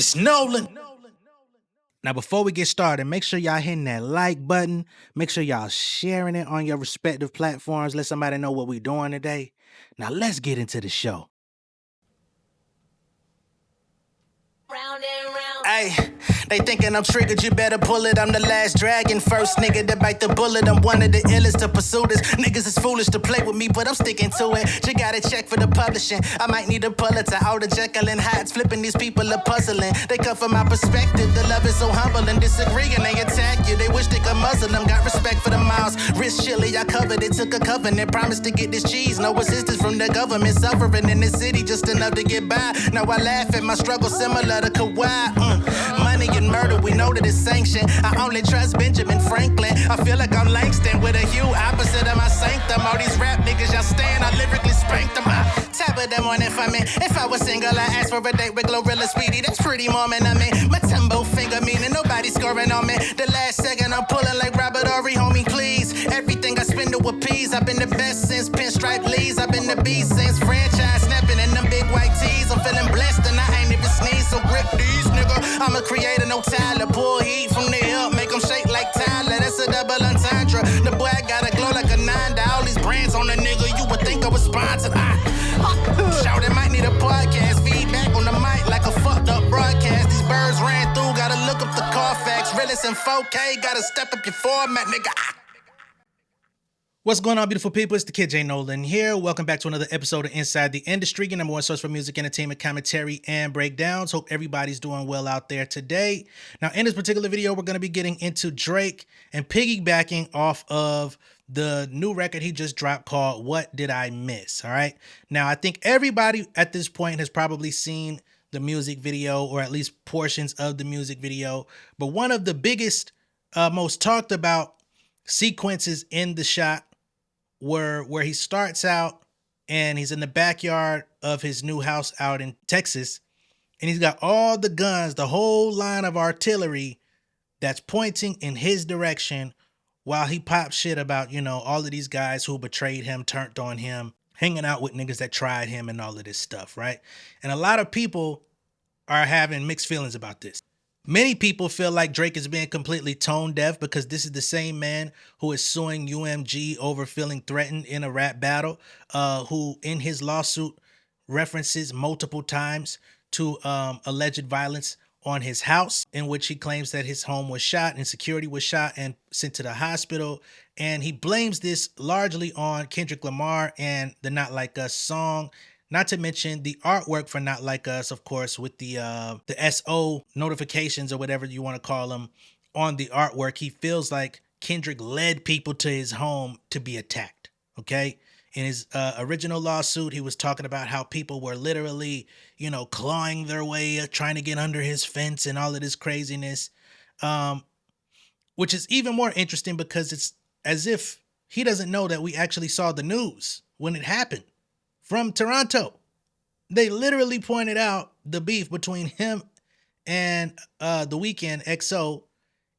It's Nolan. Now, before we get started, make sure y'all hitting that like button. Make sure y'all sharing it on your respective platforms. Let somebody know what we're doing today. Now, let's get into the show. Round and round. Ay, they thinking I'm triggered, you better pull it. I'm the last dragon, first nigga to bite the bullet. I'm one of the illest to pursue this. Niggas is foolish to play with me, but I'm sticking to it. You gotta check for the publishing. I might need a Pulitzer, out of Jekyll and Hyde's. Flipping these people are puzzling. They come from my perspective. The love is so humble and disagreeing. They attack you. They wish they could muzzle them. Got respect for the miles. Wrist chilly, I covered it. Took a covenant. Promised to get this cheese. No assistance from the government. Suffering in this city just enough to get by. Now I laugh at my struggle similar to Kawhi. Money and murder, we know that it's sanctioned. I only trust Benjamin Franklin. I feel like I'm Langston with a hue opposite of my sanctum. All these rap niggas, y'all stand, I lyrically spanked them. I tap of them on if I'm in. If I was single, I asked for a date with Glorilla Speedy. That's pretty Mormon of me. My tumbo finger meaning nobody scoring on me. The last second I'm pulling like Robert Horry, homie, please. Everything I spend to appease. I've been the best since Pinstripe Lees. I've been the beast since franchise snapping in them big white tees. I'm feeling blessed and I ain't even sneeze, so grip these, nigga. I'm a creator, no Tyler. Pull heat from the hip, make them shake like Tyler. That's a double entendre. The boy got a glow like a 9 to all these brands on the nigga. You would think I was sponsored. Shout, it might need a podcast. Feedback on the mic like a fucked up broadcast. These birds ran through, gotta look up the Carfax. Realist in 4K, gotta step up your format, nigga. What's going on, beautiful people? It's the kid J Nolan here. Welcome back to another episode of Inside the Industry, your number one source for music, entertainment, commentary, and breakdowns. Hope everybody's doing well out there today. Now, in this particular video, we're going to be getting into Drake and piggybacking off of the new record he just dropped called What Did I Miss? All right. Now, I think everybody at this point has probably seen the music video, or at least portions of the music video. But one of the biggest, most talked about sequences in the shot where he starts out and he's in the backyard of his new house out in Texas, and he's got all the guns, the whole line of artillery that's pointing in his direction while he pops shit about, you know, all of these guys who betrayed him, turned on him, hanging out with niggas that tried him and all of this stuff, right? And a lot of people are having mixed feelings about this. Many people feel like Drake is being completely tone deaf because this is the same man who is suing UMG over feeling threatened in a rap battle, who in his lawsuit references multiple times to alleged violence on his house, in which he claims that his home was shot and security was shot and sent to the hospital. And he blames this largely on Kendrick Lamar and the Not Like Us song. Not to mention the artwork for Not Like Us, of course, with the SO notifications or whatever you want to call them on the artwork. He feels like Kendrick led people to his home to be attacked, okay? In his original lawsuit, he was talking about how people were literally, you know, clawing their way, trying to get under his fence and all of this craziness, which is even more interesting because it's as if he doesn't know that we actually saw the news when it happened. From Toronto, they literally pointed out the beef between him and The Weeknd, XO,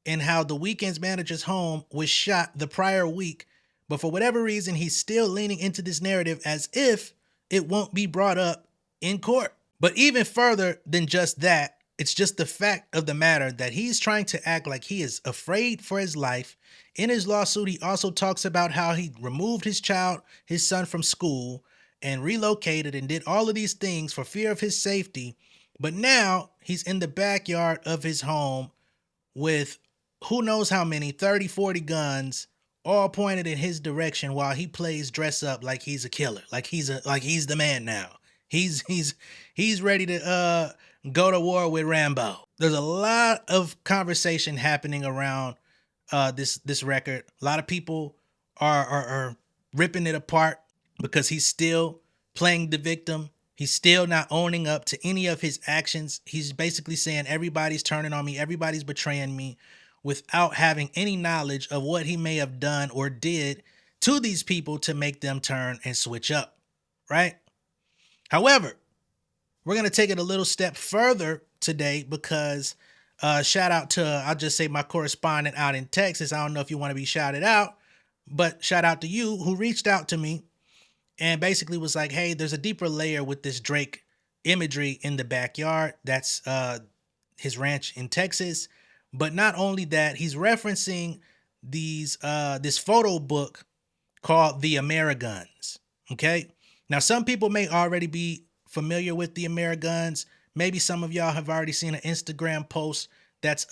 and how The Weeknd's manager's home was shot the prior week. But for whatever reason, he's still leaning into this narrative as if it won't be brought up in court. But even further than just that, it's just the fact of the matter that he's trying to act like he is afraid for his life. In his lawsuit, he also talks about how he removed his son from school, and relocated and did all of these things for fear of his safety. But now he's in the backyard of his home with who knows how many, 30, 40 guns, all pointed in his direction while he plays dress up like he's a killer, like he's the man now. He's ready to go to war with Rambo. There's a lot of conversation happening around this record. A lot of people are ripping it apart, because he's still playing the victim. He's still not owning up to any of his actions. He's basically saying everybody's turning on me, everybody's betraying me, without having any knowledge of what he may have done or did to these people to make them turn and switch up, right? However, we're going to take it a little step further today because shout out to, I'll just say, my correspondent out in Texas. I don't know if you want to be shouted out, but shout out to you who reached out to me and basically was like, hey, there's a deeper layer with this Drake imagery in the backyard that's his ranch in Texas. But not only that, he's referencing this photo book called the Ameriguns. Okay. Now, some people may already be familiar with the Ameriguns. Maybe some of y'all have already seen an Instagram post that's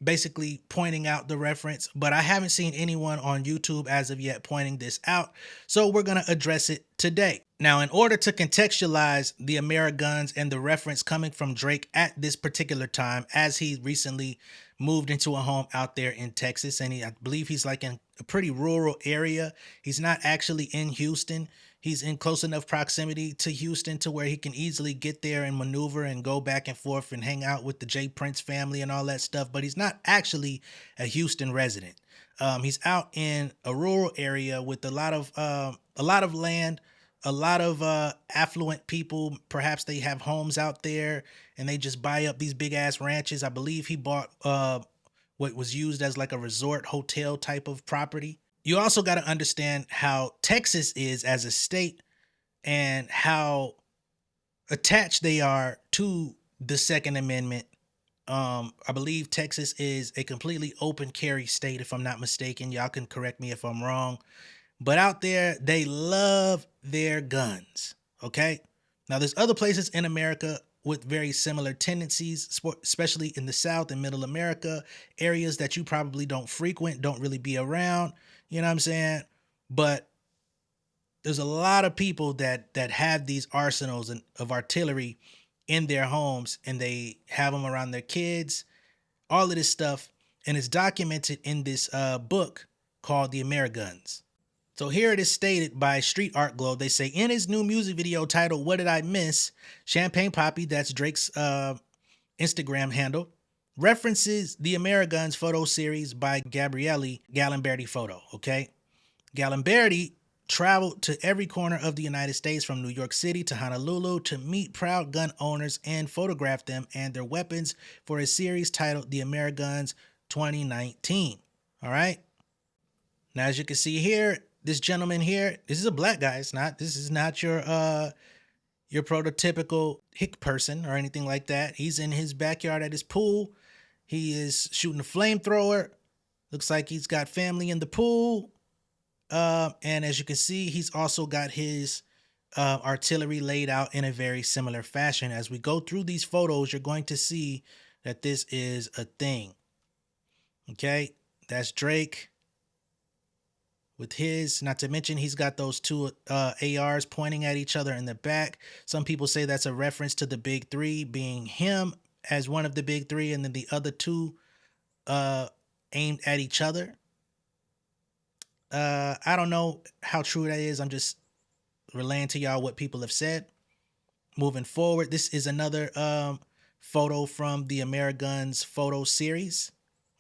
basically pointing out the reference, but I haven't seen anyone on YouTube as of yet pointing this out. So we're going to address it today. Now, in order to contextualize the Ameriguns and the reference coming from Drake at this particular time, as he recently moved into a home out there in Texas, and I believe he's like in a pretty rural area. He's not actually in Houston. He's in close enough proximity to Houston to where he can easily get there and maneuver and go back and forth and hang out with the J Prince family and all that stuff. But he's not actually a Houston resident. He's out in a rural area with a lot of land, a lot of affluent people. Perhaps they have homes out there and they just buy up these big ass ranches. I believe he bought what was used as like a resort hotel type of property. You also got to understand how Texas is as a state and how attached they are to the Second Amendment. I believe Texas is a completely open carry state, if I'm not mistaken. Y'all can correct me if I'm wrong. But out there, they love their guns. Okay. Now, there's other places in America with very similar tendencies, especially in the South and Middle America, areas that you probably don't frequent, don't really be around. You know what I'm saying? But there's a lot of people that have these arsenals of artillery in their homes, and they have them around their kids, all of this stuff, and it's documented in this book called The Ameriguns. So here it is stated by Street Art Globe. They say, in his new music video titled What Did I Miss? Champagne Poppy, that's Drake's Instagram handle, references the Ameriguns photo series by Gabriele Galimberti Photo, okay? Galimberti traveled to every corner of the United States from New York City to Honolulu to meet proud gun owners and photograph them and their weapons for a series titled The Ameriguns 2019, all right? Now, as you can see here, this gentleman here, this is a black guy. This is not your prototypical hick person or anything like that. He's in his backyard at his pool. He is shooting a flamethrower. Looks like he's got family in the pool. And as you can see, he's also got his artillery laid out in a very similar fashion. As we go through these photos, you're going to see that this is a thing. Okay, that's Drake with his, not to mention he's got those two ARs pointing at each other in the back. Some people say that's a reference to the big three, being him as one of the big three, and then the other two aimed at each other. I don't know how true that is. I'm just relaying to y'all what people have said. Moving forward, this is another photo from the Ameriguns photo series.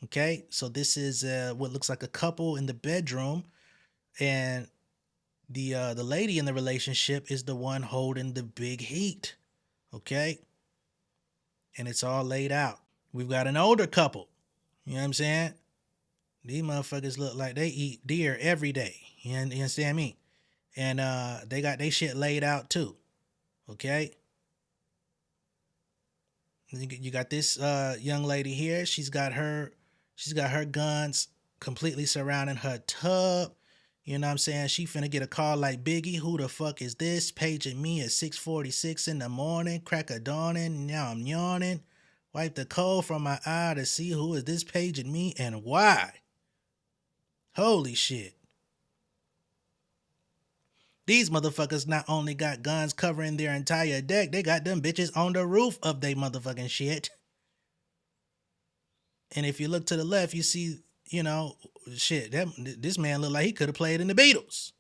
Okay, so this is what looks like a couple in the bedroom, and the lady in the relationship is the one holding the big heat. Okay, and it's all laid out. We've got an older couple. You know what I'm saying? These motherfuckers look like they eat deer every day. You understand me? And they got their shit laid out too. Okay. You got this young lady here. She's got her guns completely surrounding her tub. You know what I'm saying? She finna get a call like Biggie. Who the fuck is this? Paging me at 6:46 in the morning. Crack of dawning. Now I'm yawning. Wipe the coal from my eye to see who is this paging me and why. Holy shit. These motherfuckers not only got guns covering their entire deck, they got them bitches on the roof of they motherfucking shit. And if you look to the left, you see, you know, shit, this man looked like he could have played in the Beatles.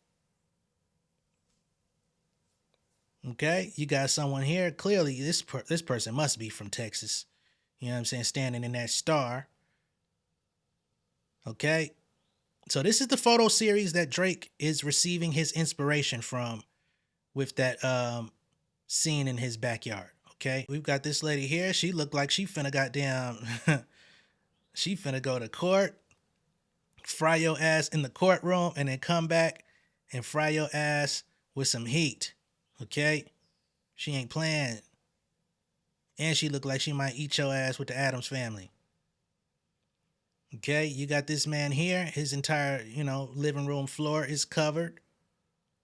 Okay, you got someone here. Clearly, this person must be from Texas. You know what I'm saying? Standing in that star. Okay. So this is the photo series that Drake is receiving his inspiration from with that scene in his backyard. Okay. We've got this lady here. She looked like she finna goddamn she finna go to court, fry your ass in the courtroom, and then come back and fry your ass with some heat. Okay. She ain't playing. And she looked like she might eat your ass with the Addams family. Okay, you got this man here. His entire, living room floor is covered.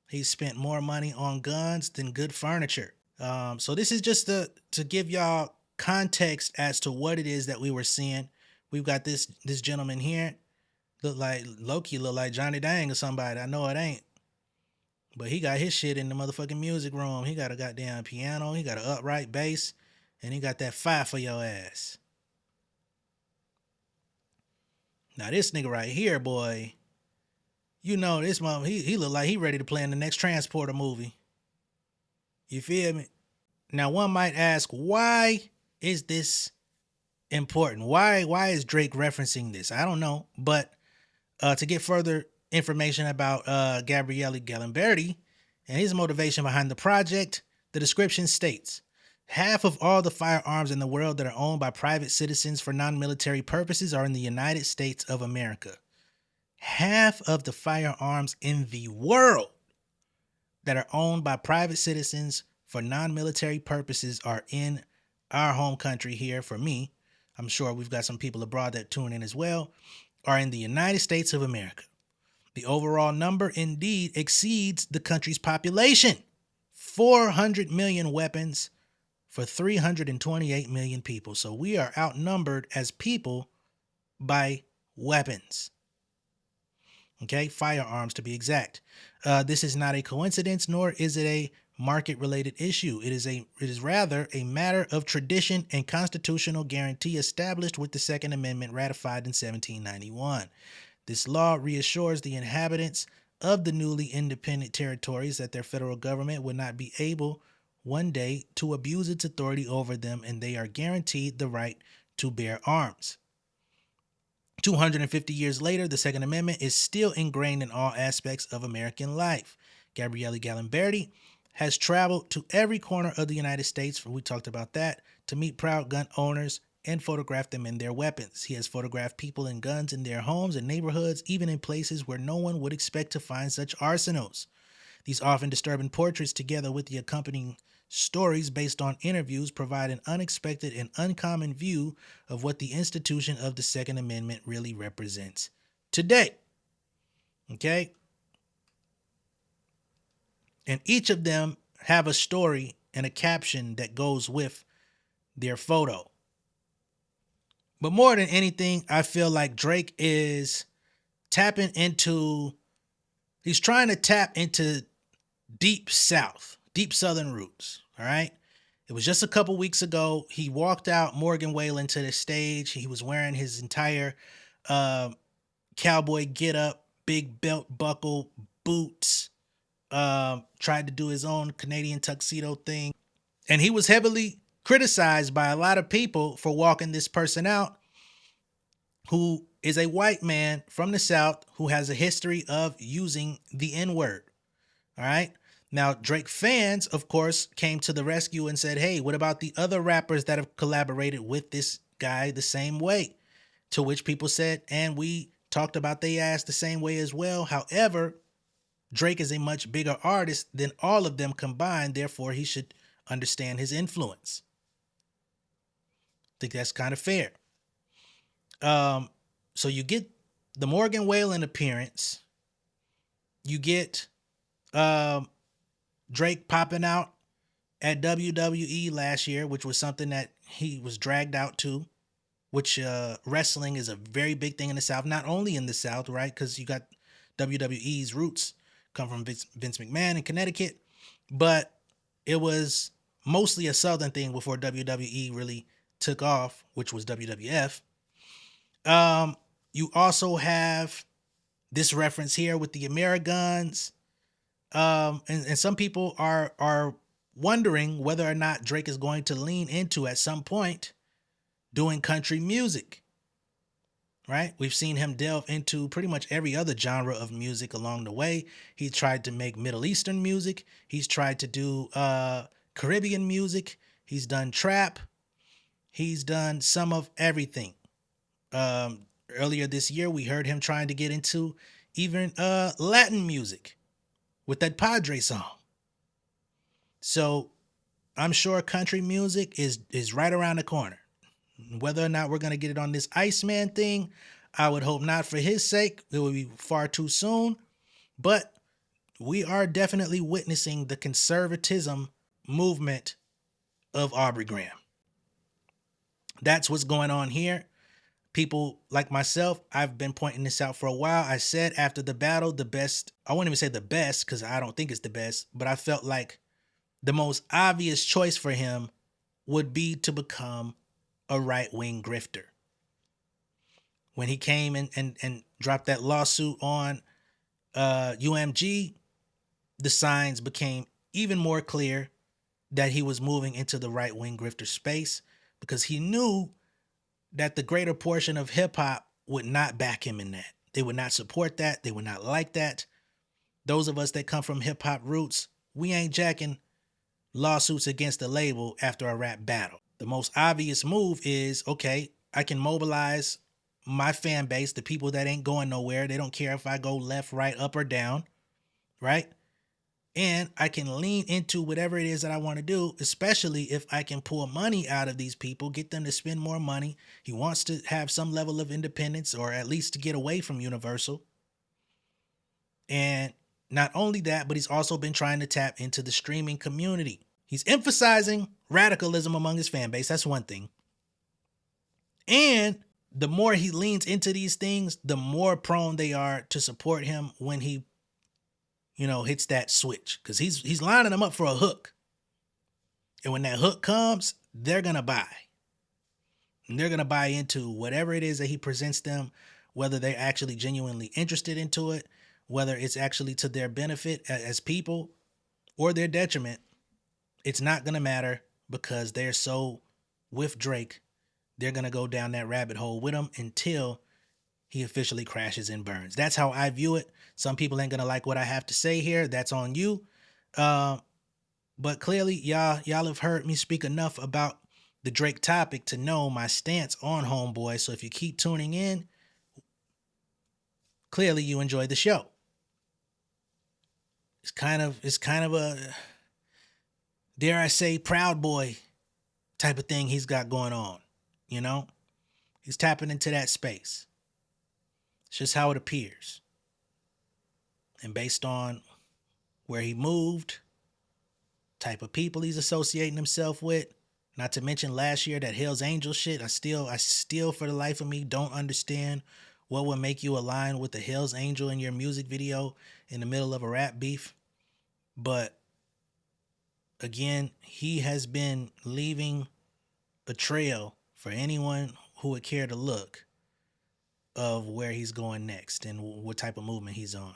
He spent more money on guns than good furniture. So this is just to give y'all context as to what it is that we were seeing. We've got this gentleman here. Look like Loki, look like Johnny Dang or somebody. I know it ain't. But he got his shit in the motherfucking music room. He got a goddamn piano. He got an upright bass. And he got that fire for your ass. Now this nigga right here, boy. This mother, he look like he ready to play in the next Transporter movie. You feel me? Now one might ask, why is this important? Why is Drake referencing this? I don't know. But to get further information about Gabriele Galimberti and his motivation behind the project, the description states, half of all the firearms in the world that are owned by private citizens for non-military purposes are in the United States of America. Half of the firearms in the world that are owned by private citizens for non-military purposes are in our home country here. For me, I'm sure we've got some people abroad that tune in as well, are in the United States of America. The overall number indeed exceeds the country's population. 400 million weapons for 328 million people. So we are outnumbered as people by weapons. Okay, firearms to be exact. This is not a coincidence, nor is it a market-related issue. It is rather a matter of tradition and constitutional guarantee established with the Second Amendment ratified in 1791. This law reassures the inhabitants of the newly independent territories that their federal government would not be able one day to abuse its authority over them, and they are guaranteed the right to bear arms. 250 years later, the Second Amendment is still ingrained in all aspects of American life. Gabriele Galimberti has traveled to every corner of the United States, we talked about that, to meet proud gun owners and photograph them in their weapons. He has photographed people and guns in their homes and neighborhoods, even in places where no one would expect to find such arsenals. These often disturbing portraits, together with the accompanying stories based on interviews, provide an unexpected and uncommon view of what the institution of the Second Amendment really represents today. Okay? And each of them have a story and a caption that goes with their photo. But more than anything, I feel like Drake is he's trying to tap into deep South, deep Southern roots. All right. It was just a couple weeks ago. He walked out Morgan Wallen to the stage. He was wearing his entire cowboy get up, big belt buckle, boots, tried to do his own Canadian tuxedo thing. And he was heavily criticized by a lot of people for walking this person out, who is a white man from the South who has a history of using the N-word. All right. Now, Drake fans, of course, came to the rescue and said, hey, what about the other rappers that have collaborated with this guy the same way? To which people said, and we talked about they ass the same way as well. However, Drake is a much bigger artist than all of them combined. Therefore, he should understand his influence. I think that's kind of fair. So you get the Morgan Wallen appearance. You get Drake popping out at WWE last year, which was something that he was dragged out to, which wrestling is a very big thing in the South, not only in the South, right? Because you got WWE's roots come from Vince McMahon in Connecticut, but it was mostly a Southern thing before WWE really took off, which was WWF. You also have this reference here with the Ameriguns. And some people are wondering whether or not Drake is going to lean into, at some point, doing country music. Right? We've seen him delve into pretty much every other genre of music along the way. He tried to make Middle Eastern music. He's tried to do Caribbean music. He's done trap. He's done some of everything. Earlier this year, we heard him trying to get into even Latin music with that Padre song. So I'm sure country music is right around the corner. Whether or not we're going to get it on this Iceman thing, I would hope not for his sake. It would be far too soon. But we are definitely witnessing the conservatism movement of Aubrey Graham. That's what's going on here. People like myself, I've been pointing this out for a while. I said after the battle, the best, I won't even say the best because I don't think it's the best, but I felt like the most obvious choice for him would be to become a right-wing grifter. When he came and dropped that lawsuit on UMG, the signs became even more clear that he was moving into the right-wing grifter space because he knew that the greater portion of hip-hop would not back him in that. They would not support that. They would not like that. Those of us that come from hip-hop roots, we ain't jacking lawsuits against the label after a rap battle. The most obvious move is, okay, I can mobilize my fan base, the people that ain't going nowhere. They don't care if I go left, right, up, or down, right? And I can lean into whatever it is that I want to do, especially if I can pull money out of these people, get them to spend more money. He wants to have some level of independence, or at least to get away from Universal. And not only that, but he's also been trying to tap into the streaming community. He's emphasizing radicalism among his fan base. That's one thing. And the more he leans into these things, the more prone they are to support him when he, hits that switch. Because he's lining them up for a hook. And when that hook comes, they're going to buy. And they're going to buy into whatever it is that he presents them, whether they're actually genuinely interested into it, whether it's actually to their benefit as people or their detriment. It's not going to matter because they're so with Drake. They're going to go down that rabbit hole with him until he officially crashes and burns. That's how I view it. Some people ain't going to like what I have to say here. That's on you. But clearly, y'all have heard me speak enough about the Drake topic to know my stance on Homeboy. So if you keep tuning in, clearly you enjoy the show. It's kind of a, dare I say, Proud Boy type of thing he's got going on. He's tapping into that space. It's just how it appears. And based on where he moved, type of people he's associating himself with, not to mention last year, that Hell's Angel shit, I still for the life of me don't understand what would make you align with the Hell's Angel in your music video in the middle of a rap beef. But again, he has been leaving a trail for anyone who would care to look of where he's going next and what type of movement he's on.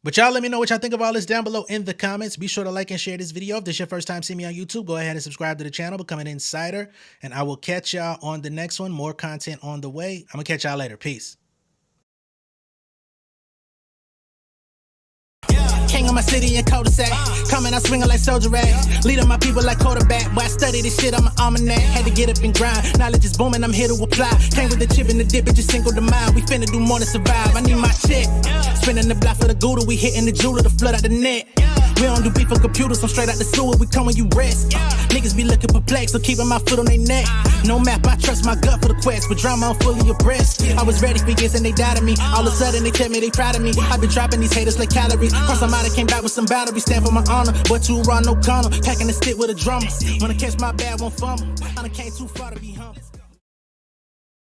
But y'all let me know what y'all think of all this down below in the comments. Be sure to like and share this video. If this is your first time seeing me on YouTube, go ahead and subscribe to the channel, become an insider, and I will catch y'all on the next one. More content on the way. I'm going to catch y'all later. Peace. King of my city and cul-de-sac. Coming out swinging like soldier rag. Leading my people like quarterback. Boy, I study this shit on my almanac. Had to get up and grind. Knowledge is booming, I'm here to apply. Came with the chip and the dip, it just single the mind. We finna do more than survive. I need my check. Spinning the block for the Gouda. We hitting the jeweler to flood out the net. We don't do beef on computers, I'm straight out the sewer. We come when you rest. Niggas be looking perplexed, so keeping my foot on their neck. No map, I trust my gut for the quest. But drama, I'm fully abreast. I was ready for years and they doubted me. All of a sudden they tell me they proud of me. I been dropping these haters like calories. Cross them out, I came back with some boundaries. Stand for my honor, but too raw, no corner. Packing the stick with a drummer. Wanna catch my bad, won't fumble. I done came too far to be humble.